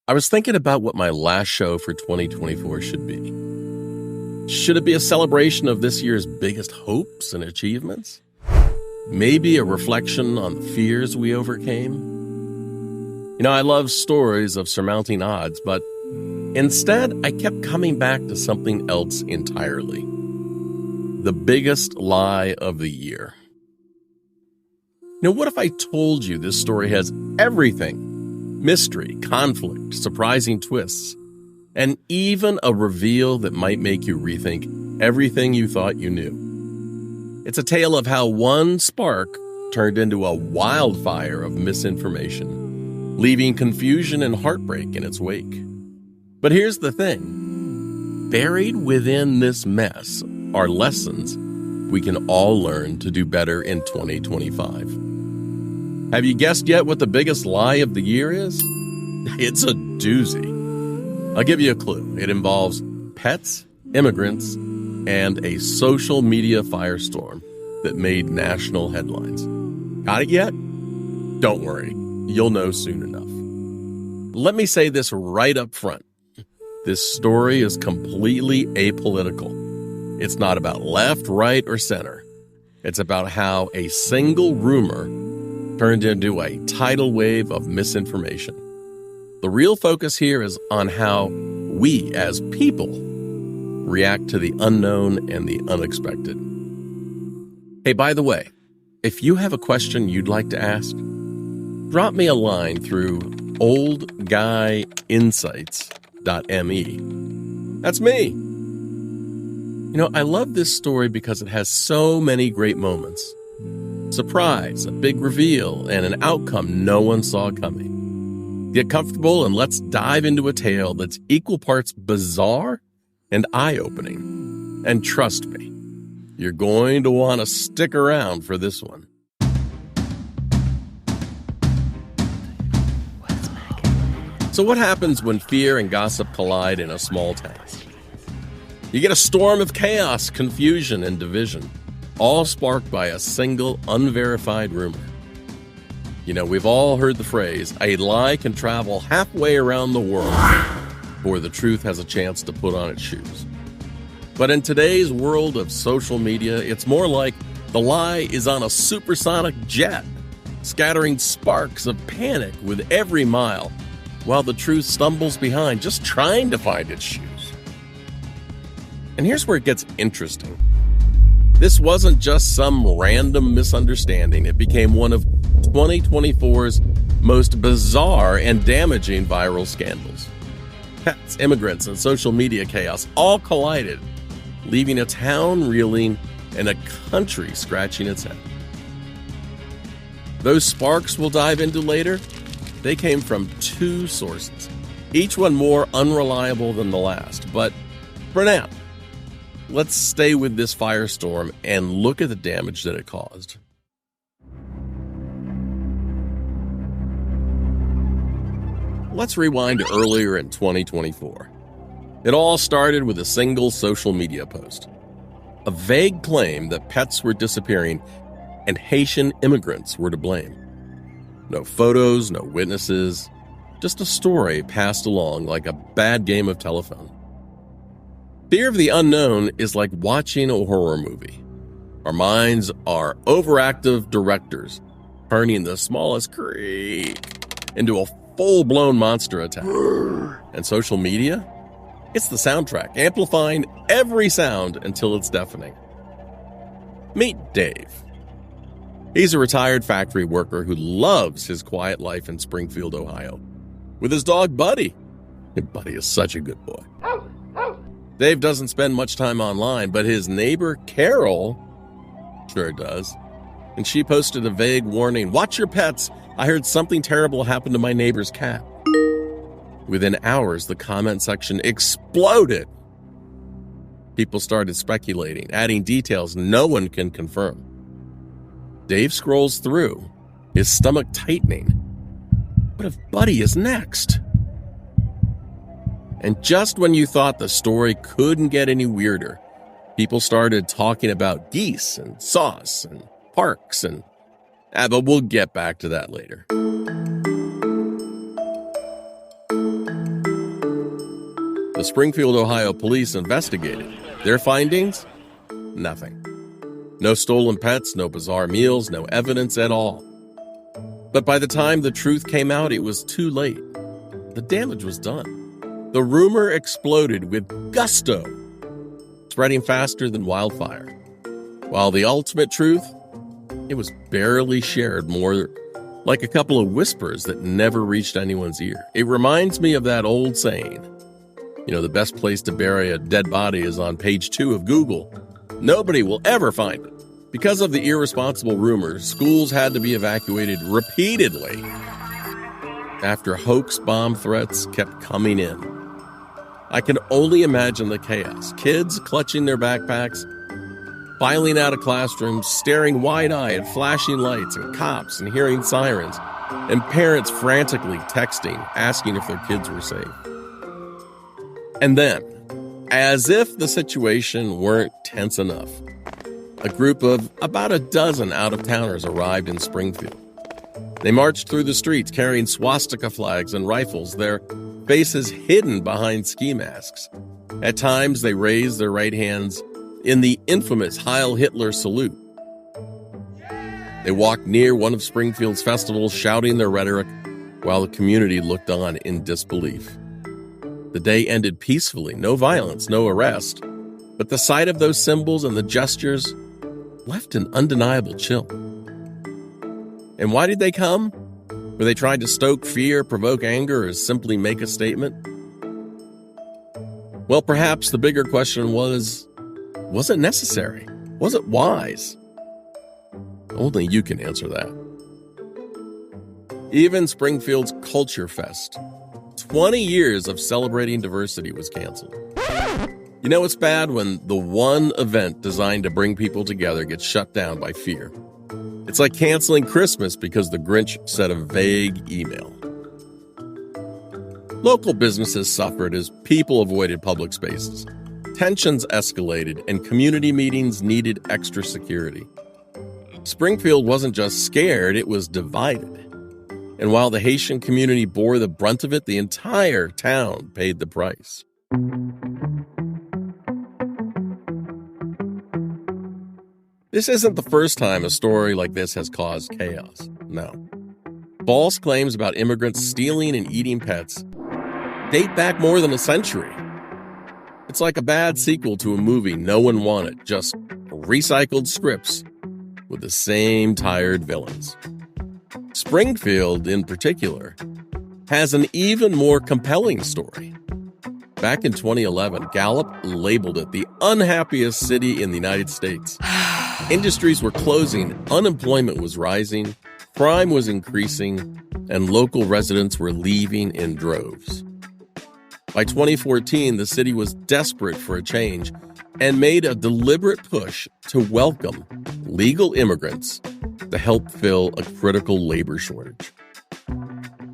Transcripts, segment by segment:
I was thinking about what my last show for 2024 should be. Should it be a celebration of this year's biggest hopes and achievements? Maybe a reflection on the fears we overcame? I love stories of surmounting odds, but instead, I kept coming back to something else entirely. The biggest lie of the year. What if I told you this story has everything? Mystery, conflict, surprising twists, and even a reveal that might make you rethink everything you thought you knew. It's a tale of how one spark turned into a wildfire of misinformation, leaving confusion and heartbreak in its wake. But here's the thing. Buried within this mess are lessons we can all learn to do better in 2025. Have you guessed yet what the biggest lie of the year is? It's a doozy. I'll give you a clue. It involves pets, immigrants, and a social media firestorm that made national headlines. Got it yet? Don't worry. You'll know soon enough. Let me say this right up front. This story is completely apolitical. It's not about left, right, or center. It's about how a single rumor turned into a tidal wave of misinformation. The real focus here is on how we, as people, react to the unknown and the unexpected. Hey, by the way, if you have a question you'd like to ask, drop me a line through oldguyinsights.me. That's me. I love this story because it has so many great moments. Surprise, a big reveal, and an outcome no one saw coming. Get comfortable and let's dive into a tale that's equal parts bizarre and eye-opening. And trust me, you're going to want to stick around for this one. So what happens when fear and gossip collide in a small town? You get a storm of chaos, confusion, and division, all sparked by a single unverified rumor. We've all heard the phrase, a lie can travel halfway around the world before the truth has a chance to put on its shoes. But in today's world of social media, it's more like the lie is on a supersonic jet, scattering sparks of panic with every mile, while the truth stumbles behind, just trying to find its shoes. And here's where it gets interesting. This wasn't just some random misunderstanding. It became one of 2024's most bizarre and damaging viral scandals. Pets, immigrants, and social media chaos all collided, leaving a town reeling and a country scratching its head. Those sparks we'll dive into later, they came from two sources, each one more unreliable than the last. But for now, let's stay with this firestorm and look at the damage that it caused. Let's rewind to earlier in 2024. It all started with a single social media post. A vague claim that pets were disappearing and Haitian immigrants were to blame. No photos, no witnesses, just a story passed along like a bad game of telephone. Fear of the unknown is like watching a horror movie. Our minds are overactive directors, turning the smallest creak into a full-blown monster attack. And social media? It's the soundtrack, amplifying every sound until it's deafening. Meet Dave. He's a retired factory worker who loves his quiet life in Springfield, Ohio, with his dog Buddy. And Buddy is such a good boy. Dave doesn't spend much time online, but his neighbor Carol sure does. And she posted a vague warning, "Watch your pets. I heard something terrible happened to my neighbor's cat." Within hours, the comment section exploded. People started speculating, adding details no one can confirm. Dave scrolls through, his stomach tightening. What if Buddy is next? And just when you thought the story couldn't get any weirder, people started talking about geese and sauce and parks and... but we'll get back to that later. The Springfield, Ohio police investigated. Their findings? Nothing. No stolen pets, no bizarre meals, no evidence at all. But by the time the truth came out, it was too late. The damage was done. The rumor exploded with gusto, spreading faster than wildfire. While the ultimate truth, it was barely shared, more like a couple of whispers that never reached anyone's ear. It reminds me of that old saying, the best place to bury a dead body is on page 2 of Google. Nobody will ever find it. Because of the irresponsible rumors, schools had to be evacuated repeatedly after hoax bomb threats kept coming in. I can only imagine the chaos. Kids clutching their backpacks, filing out of classrooms, staring wide-eyed at flashing lights and cops and hearing sirens, and parents frantically texting, asking if their kids were safe. And then, as if the situation weren't tense enough, a group of about a dozen out-of-towners arrived in Springfield. They marched through the streets carrying swastika flags and rifles, their faces hidden behind ski masks. At times, they raised their right hands in the infamous Heil Hitler salute. They walked near one of Springfield's festivals, shouting their rhetoric, while the community looked on in disbelief. The day ended peacefully, no violence, no arrest, but the sight of those symbols and the gestures left an undeniable chill. And why did they come? Were they trying to stoke fear, provoke anger, or simply make a statement? Well, perhaps the bigger question was it necessary? Was it wise? Only you can answer that. Even Springfield's Culture Fest, 20 years of celebrating diversity, was canceled. It's bad when the one event designed to bring people together gets shut down by fear. It's like canceling Christmas because the Grinch sent a vague email. Local businesses suffered as people avoided public spaces. Tensions escalated, and community meetings needed extra security. Springfield wasn't just scared, it was divided. And while the Haitian community bore the brunt of it, the entire town paid the price. This isn't the first time a story like this has caused chaos. No. False claims about immigrants stealing and eating pets date back more than a century. It's like a bad sequel to a movie no one wanted, just recycled scripts with the same tired villains. Springfield, in particular, has an even more compelling story. Back in 2011, Gallup labeled it the unhappiest city in the United States. Industries were closing, unemployment was rising, crime was increasing, and local residents were leaving in droves. By 2014, the city was desperate for a change and made a deliberate push to welcome legal immigrants to help fill a critical labor shortage.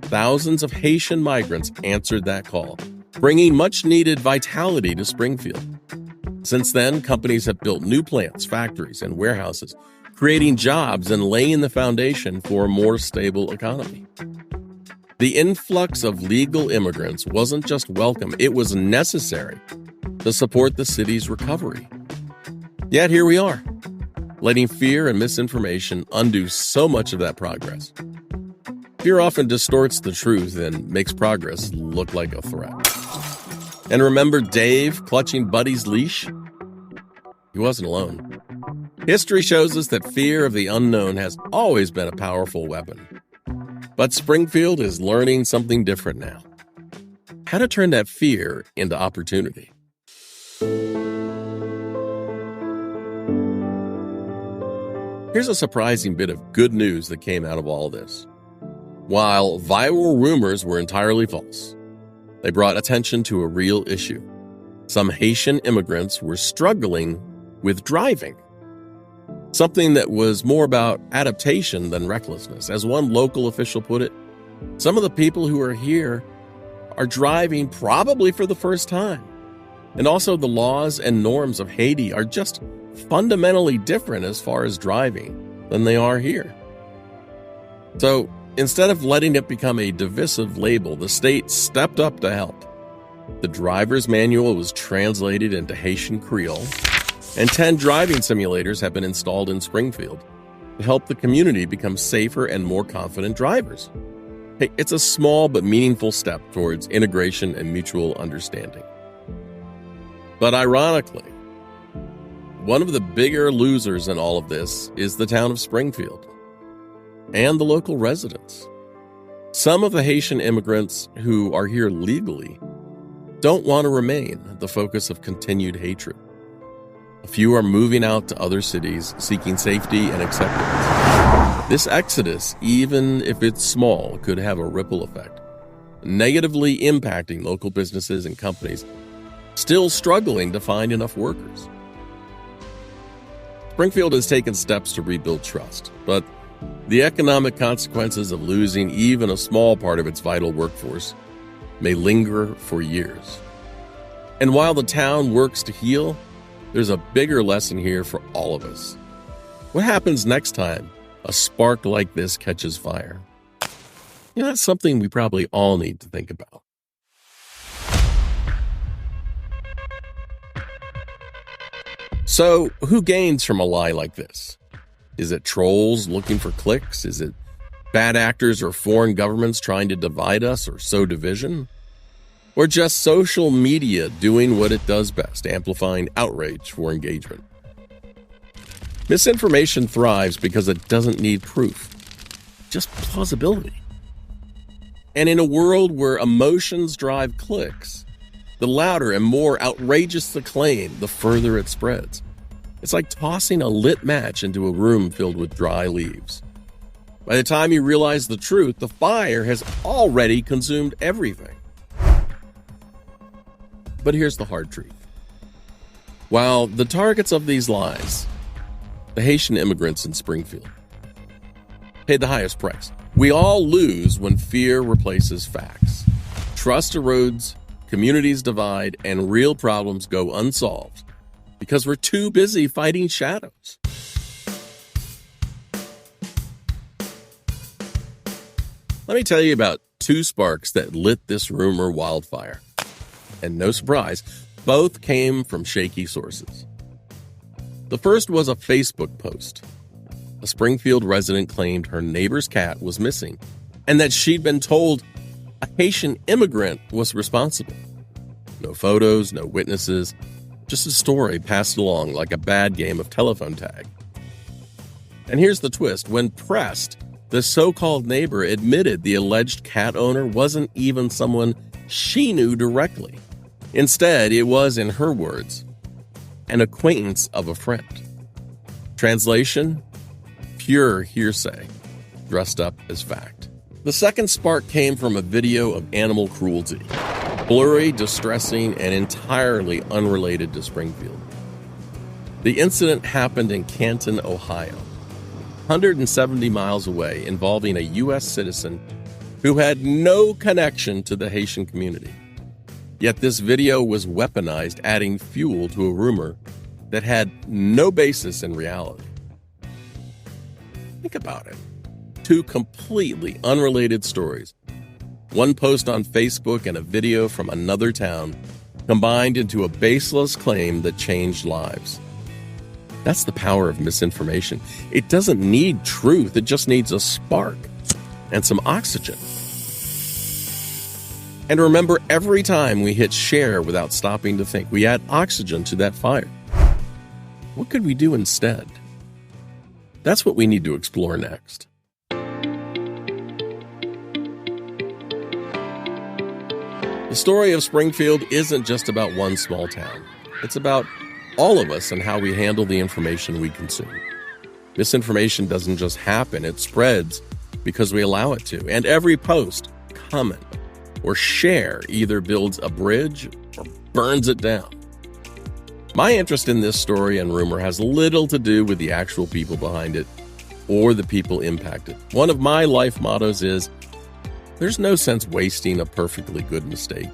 Thousands of Haitian migrants answered that call, bringing much-needed vitality to Springfield. Since then, companies have built new plants, factories, and warehouses, creating jobs and laying the foundation for a more stable economy. The influx of legal immigrants wasn't just welcome, it was necessary to support the city's recovery. Yet here we are, letting fear and misinformation undo so much of that progress. Fear often distorts the truth and makes progress look like a threat. And remember Dave clutching Buddy's leash? He wasn't alone. History shows us that fear of the unknown has always been a powerful weapon. But Springfield is learning something different now. How to turn that fear into opportunity. Here's a surprising bit of good news that came out of all this. While viral rumors were entirely false, they brought attention to a real issue. Some Haitian immigrants were struggling with driving, something that was more about adaptation than recklessness. As one local official put it, some of the people who are here are driving probably for the first time. And also the laws and norms of Haiti are just fundamentally different as far as driving than they are here. So instead of letting it become a divisive label, the state stepped up to help. The driver's manual was translated into Haitian Creole, and 10 driving simulators have been installed in Springfield to help the community become safer and more confident drivers. Hey, it's a small but meaningful step towards integration and mutual understanding. But ironically, one of the bigger losers in all of this is the town of Springfield and the local residents. Some of the Haitian immigrants who are here legally don't want to remain the focus of continued hatred. A few are moving out to other cities seeking safety and acceptance. This exodus, even if it's small, could have a ripple effect, negatively impacting local businesses and companies still struggling to find enough workers. Springfield has taken steps to rebuild trust, but the economic consequences of losing even a small part of its vital workforce may linger for years. And while the town works to heal, there's a bigger lesson here for all of us. What happens next time a spark like this catches fire? That's something we probably all need to think about. So, who gains from a lie like this? Is it trolls looking for clicks? Is it bad actors or foreign governments trying to divide us or sow division? Or just social media doing what it does best, amplifying outrage for engagement? Misinformation thrives because it doesn't need proof, just plausibility. And in a world where emotions drive clicks, the louder and more outrageous the claim, the further it spreads. It's like tossing a lit match into a room filled with dry leaves. By the time you realize the truth, the fire has already consumed everything. But here's the hard truth. While the targets of these lies, the Haitian immigrants in Springfield, pay the highest price, we all lose when fear replaces facts. Trust erodes, communities divide, and real problems go unsolved because we're too busy fighting shadows. Let me tell you about 2 sparks that lit this rumor wildfire. And no surprise, both came from shaky sources. The first was a Facebook post. A Springfield resident claimed her neighbor's cat was missing and that she'd been told a Haitian immigrant was responsible. No photos, no witnesses, just a story passed along like a bad game of telephone tag. And here's the twist. When pressed, the so-called neighbor admitted the alleged cat owner wasn't even someone she knew directly. Instead, it was, in her words, an acquaintance of a friend. Translation: pure hearsay, dressed up as fact. The second spark came from a video of animal cruelty. Blurry, distressing, and entirely unrelated to Springfield. The incident happened in Canton, Ohio, 170 miles away, involving a U.S. citizen who had no connection to the Haitian community. Yet this video was weaponized, adding fuel to a rumor that had no basis in reality. Think about it. 2 completely unrelated stories. One post on Facebook and a video from another town combined into a baseless claim that changed lives. That's the power of misinformation. It doesn't need truth, it just needs a spark and some oxygen. And remember, every time we hit share without stopping to think, we add oxygen to that fire. What could we do instead? That's what we need to explore next. The story of Springfield isn't just about one small town. It's about all of us and how we handle the information we consume. Misinformation doesn't just happen, it spreads because we allow it to. And every post, comment, or share either builds a bridge or burns it down. My interest in this story and rumor has little to do with the actual people behind it or the people impacted. One of my life mottos is, there's no sense wasting a perfectly good mistake.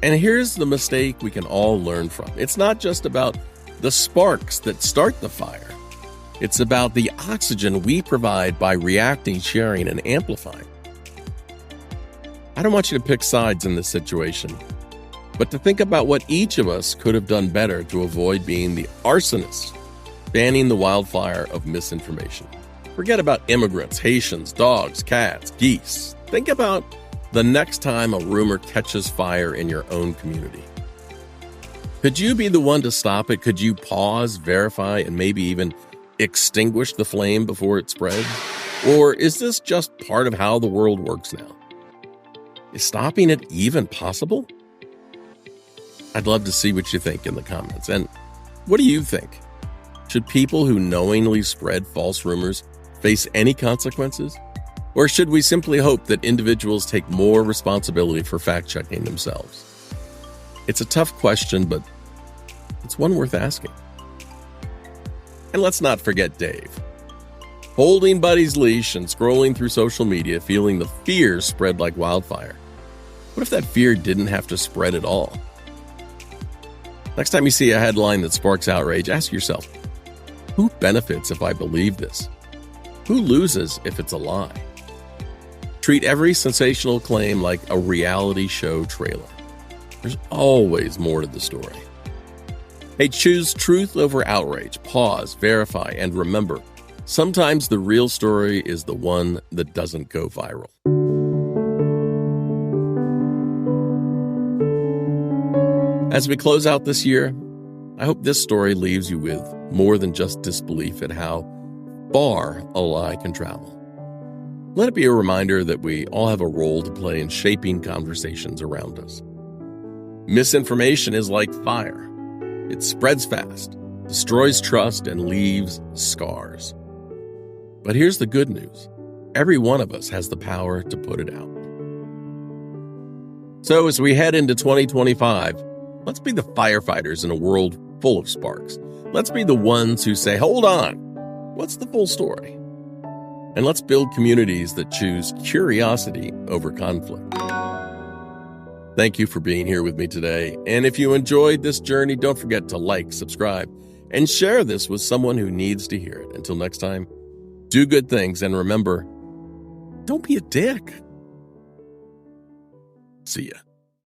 And here's the mistake we can all learn from. It's not just about the sparks that start the fire. It's about the oxygen we provide by reacting, sharing, and amplifying. I don't want you to pick sides in this situation. but to think about what each of us could have done better to avoid being the arsonist, fanning the wildfire of misinformation. Forget about immigrants, Haitians, dogs, cats, geese. Think about the next time a rumor catches fire in your own community. Could you be the one to stop it? Could you pause, verify, and maybe even extinguish the flame before it spreads? Or is this just part of how the world works now? Is stopping it even possible? I'd love to see what you think in the comments. And what do you think? Should people who knowingly spread false rumors face any consequences? Or should we simply hope that individuals take more responsibility for fact-checking themselves? It's a tough question, but it's one worth asking. And let's not forget Dave. Holding Buddy's leash and scrolling through social media, feeling the fear spread like wildfire. What if that fear didn't have to spread at all? Next time you see a headline that sparks outrage, ask yourself, who benefits if I believe this? Who loses if it's a lie? Treat every sensational claim like a reality show trailer. There's always more to the story. Hey, choose truth over outrage. Pause, verify, and remember, sometimes the real story is the one that doesn't go viral. As we close out this year, I hope this story leaves you with more than just disbelief at how far a lie can travel. Let it be a reminder that we all have a role to play in shaping conversations around us. Misinformation is like fire. It spreads fast, destroys trust, and leaves scars. But here's the good news. Every one of us has the power to put it out. So as we head into 2025, let's be the firefighters in a world full of sparks. Let's be the ones who say, hold on, what's the full story? And let's build communities that choose curiosity over conflict. Thank you for being here with me today. And if you enjoyed this journey, don't forget to like, subscribe, and share this with someone who needs to hear it. Until next time, do good things, and remember, don't be a dick. See ya.